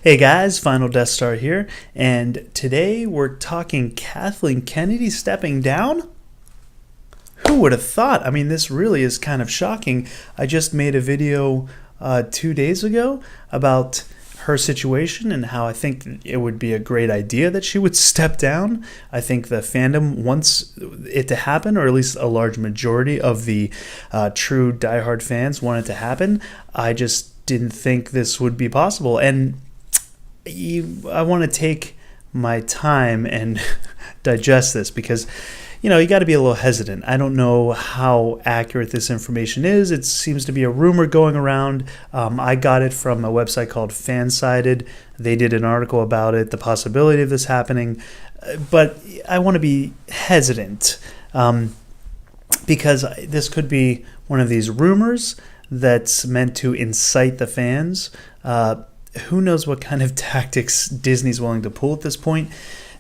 Hey guys, Final Death Star here, and today we're talking Kathleen Kennedy stepping down? Who would have thought? I mean, this really is kind of shocking. I just made a video 2 days ago about her situation and how I think it would be a great idea that she would step down. I think the fandom wants it to happen, or at least a large majority of the true diehard fans want it to happen. I just didn't think this would be possible, and I want to take my time and digest this because, you got to be a little hesitant. I don't know how accurate this information is. It seems to be a rumor going around. I got it from a website called Fansided. They did an article about it, the possibility of this happening. But I want to be hesitant because this could be one of these rumors that's meant to incite the fans. Who knows what kind of tactics Disney's willing to pull at this point.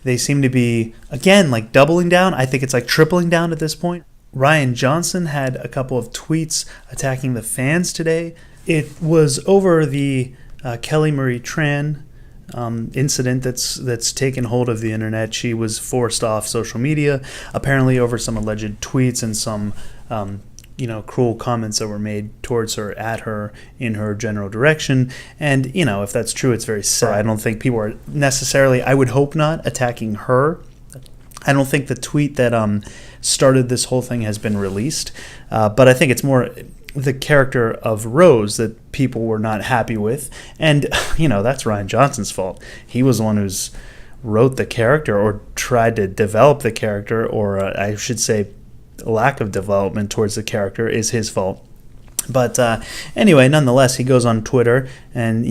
They seem to be, again, like doubling down. I think it's like tripling down at this point. Rian Johnson had a couple of tweets attacking the fans today. It was over the Kelly Marie Tran incident that's taken hold of the internet. She was forced off social media, apparently over some alleged tweets and some cruel comments that were made towards her, at her, in her general direction. And, if that's true, it's very sad. I don't think people are necessarily, I would hope not, attacking her. I don't think the tweet that started this whole thing has been released. But I think it's more the character of Rose that people were not happy with. And, that's Rian Johnson's fault. He was the one who's wrote the character or tried to develop the character, or I should say lack of development towards the character is his fault. But anyway, nonetheless, he goes on Twitter and,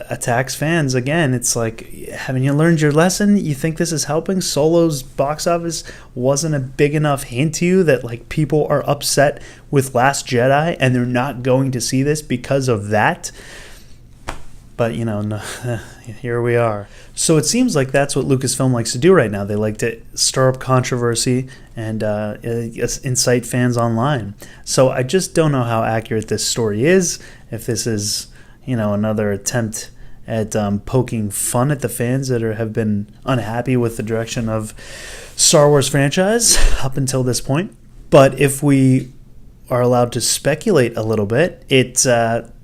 attacks fans again. It's like, haven't you learned your lesson? You think this is helping? Solo's box office wasn't a big enough hint to you that, like, people are upset with Last Jedi and they're not going to see this because of that? But, no, here we are. So it seems like that's what Lucasfilm likes to do right now. They like to stir up controversy and incite fans online. So I just don't know how accurate this story is. If this is, another attempt at poking fun at the fans that have been unhappy with the direction of Star Wars franchise up until this point. But if we are allowed to speculate a little bit, it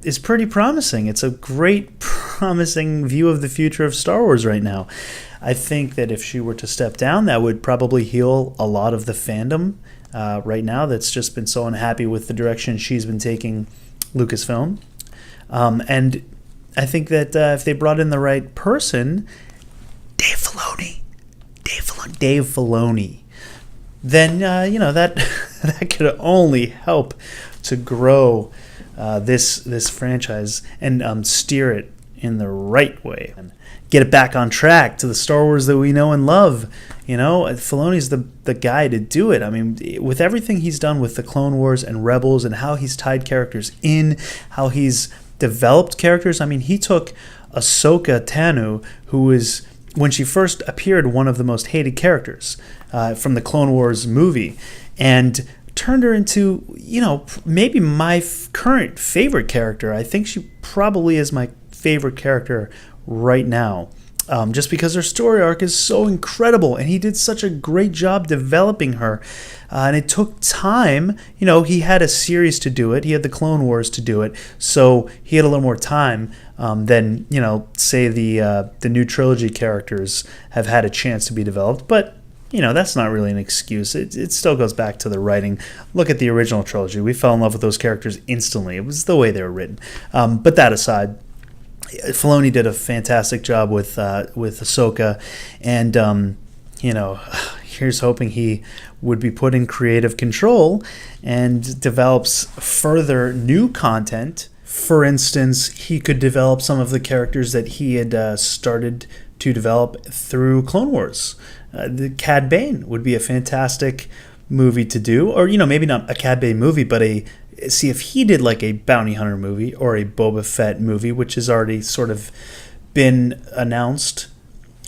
is pretty promising. It's a great, promising view of the future of Star Wars right now. I think that if she were to step down, that would probably heal a lot of the fandom right now that's just been so unhappy with the direction she's been taking Lucasfilm. And I think that if they brought in the right person, Dave Filoni, then that could only help to grow this franchise and steer it in the right way and get it back on track to the Star Wars that we know and love. Filoni's the guy to do it. I mean, with everything he's done with the Clone Wars and Rebels and how he's tied characters in, how he's developed characters. I mean, he took Ahsoka Tano, who was, when she first appeared, one of the most hated characters from the Clone Wars movie, and turned her into, maybe my current favorite character. I think she probably is my favorite character right now, just because her story arc is so incredible, and he did such a great job developing her, and it took time. He had a series to do it. He had the Clone Wars to do it, so he had a little more time than, say the new trilogy characters have had a chance to be developed. But that's not really an excuse. It still goes back to the writing. Look at the original trilogy. We fell in love with those characters instantly. It was the way they were written. But that aside, Filoni did a fantastic job with Ahsoka, and here's hoping he would be put in creative control and develops further new content. For instance, he could develop some of the characters that he had started to develop through Clone Wars. The Cad Bane would be a fantastic movie to do, or maybe not a Cad Bane movie, but see if he did like a bounty hunter movie or a Boba Fett movie, which has already sort of been announced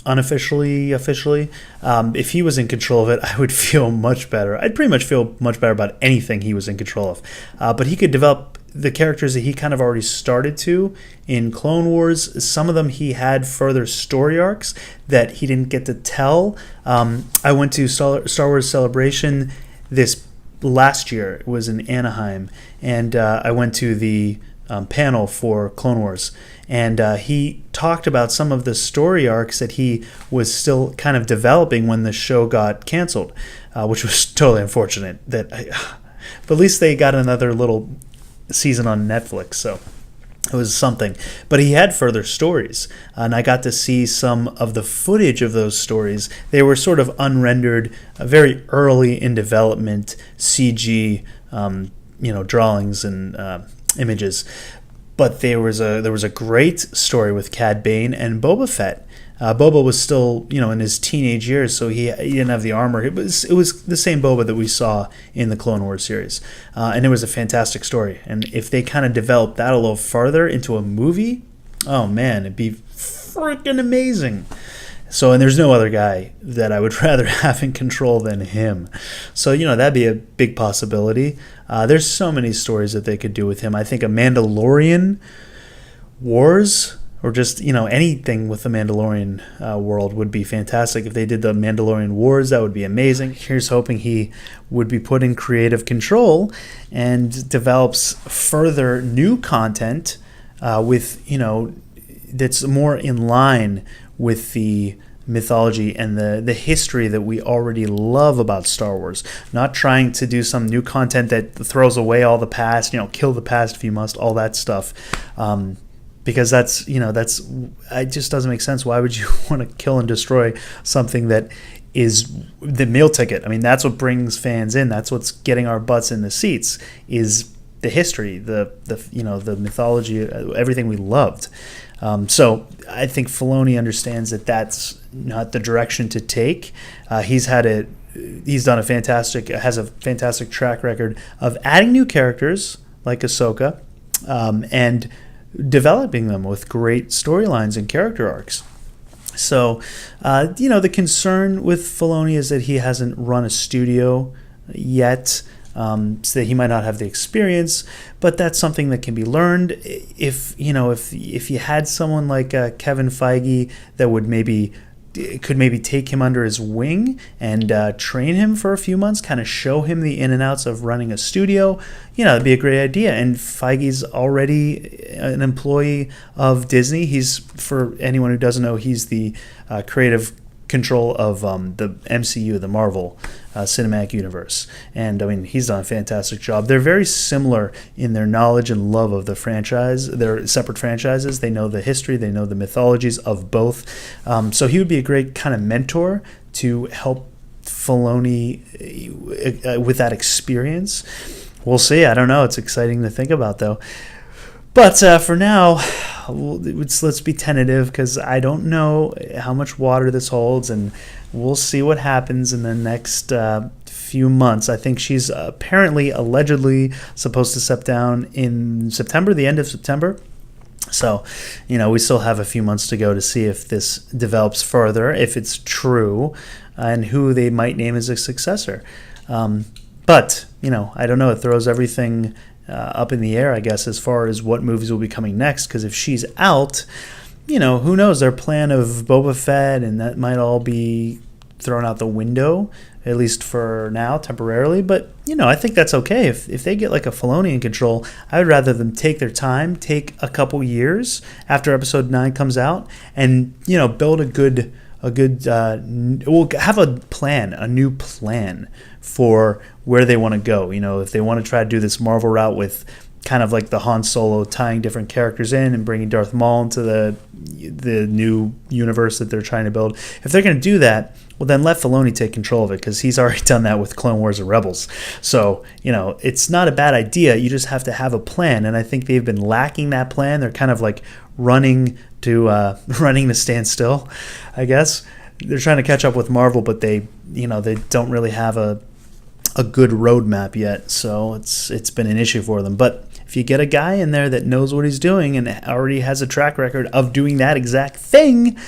unofficially, officially. If he was in control of it, I would feel much better. I'd pretty much feel much better about anything he was in control of. But he could develop the characters that he kind of already started to in Clone Wars. Some of them he had further story arcs that he didn't get to tell. I went to Star Wars Celebration this last year. It was in Anaheim, and I went to the panel for Clone Wars, and he talked about some of the story arcs that he was still kind of developing when the show got canceled, which was totally unfortunate. But at least they got another little season on Netflix, so it was something. But he had further stories, and I got to see some of the footage of those stories. They were sort of unrendered, very early in development, CG, drawings and images. But there was a great story with Cad Bane and Boba Fett. Boba was still, in his teenage years, so he didn't have the armor. It was the same Boba that we saw in the Clone Wars series, and it was a fantastic story. And if they kind of developed that a little farther into a movie, oh man, it'd be freaking amazing. So, and there's no other guy that I would rather have in control than him. So, that'd be a big possibility. There's so many stories that they could do with him. I think a Mandalorian Wars, or just, anything with the Mandalorian world would be fantastic. If they did the Mandalorian Wars, that would be amazing. Here's hoping he would be put in creative control and develops further new content with, that's more in line with the mythology and the history that we already love about Star Wars. Not trying to do some new content that throws away all the past, kill the past if you must, all that stuff. Because it just doesn't make sense. Why would you want to kill and destroy something that is the meal ticket? I mean, that's what brings fans in. That's what's getting our butts in the seats, is the history, the mythology, everything we loved. So I think Filoni understands that that's not the direction to take. He's done has a fantastic track record of adding new characters like Ahsoka, and developing them with great storylines and character arcs. So, the concern with Filoni is that he hasn't run a studio yet, so that he might not have the experience, but that's something that can be learned. If you had someone like Kevin Feige that could maybe take him under his wing and train him for a few months, kind of show him the in and outs of running a studio, it'd be a great idea. And Feige's already an employee of Disney. For anyone who doesn't know, he's the creative control of the MCU, the Marvel Cinematic Universe. And I mean, he's done a fantastic job. They're very similar in their knowledge and love of the franchise. They're separate franchises. They know the history, they know the mythologies of both. So he would be a great kind of mentor to help Filoni with that experience. We'll see. I don't know. It's exciting to think about, though. But for now, let's be tentative, because I don't know how much water this holds, and we'll see what happens in the next few months. I think she's allegedly supposed to step down in September, the end of September. So, we still have a few months to go to see if this develops further, if it's true, and who they might name as a successor. But, I don't know. It throws everything up in the air, I guess, as far as what movies will be coming next. Because if she's out, who knows? Their plan of Boba Fett, and that might all be thrown out the window, at least for now, temporarily. But, I think that's okay. If they get like a Filoni in control, I would rather them take their time, take a couple years after Episode 9 comes out, and, build we'll have a new plan for where they want to go. If they want to try to do this Marvel route with kind of like the Han Solo, tying different characters in and bringing Darth Maul into the new universe that they're trying to build. If they're going to do that, well, then let Filoni take control of it, because he's already done that with Clone Wars and Rebels. So, it's not a bad idea. You just have to have a plan, and I think they've been lacking that plan. They're kind of like running to stand still, I guess. They're trying to catch up with Marvel, but they don't really have a good roadmap yet, so it's been an issue for them. But if you get a guy in there that knows what he's doing and already has a track record of doing that exact thing,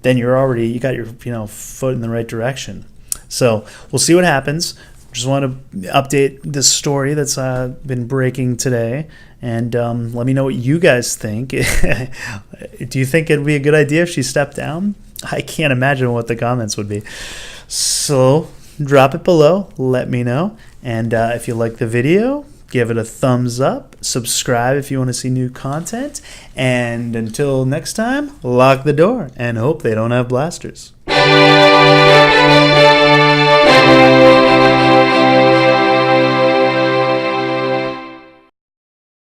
then you got your foot in the right direction. So we'll see what happens. just want to update this story that's been breaking today, and let me know what you guys think. Do you think it'd be a good idea if she stepped down? I can't imagine what the comments would be. So drop it below, let me know, and if you like the video, give it a thumbs up, subscribe if you want to see new content, and until next time, lock the door and hope they don't have blasters.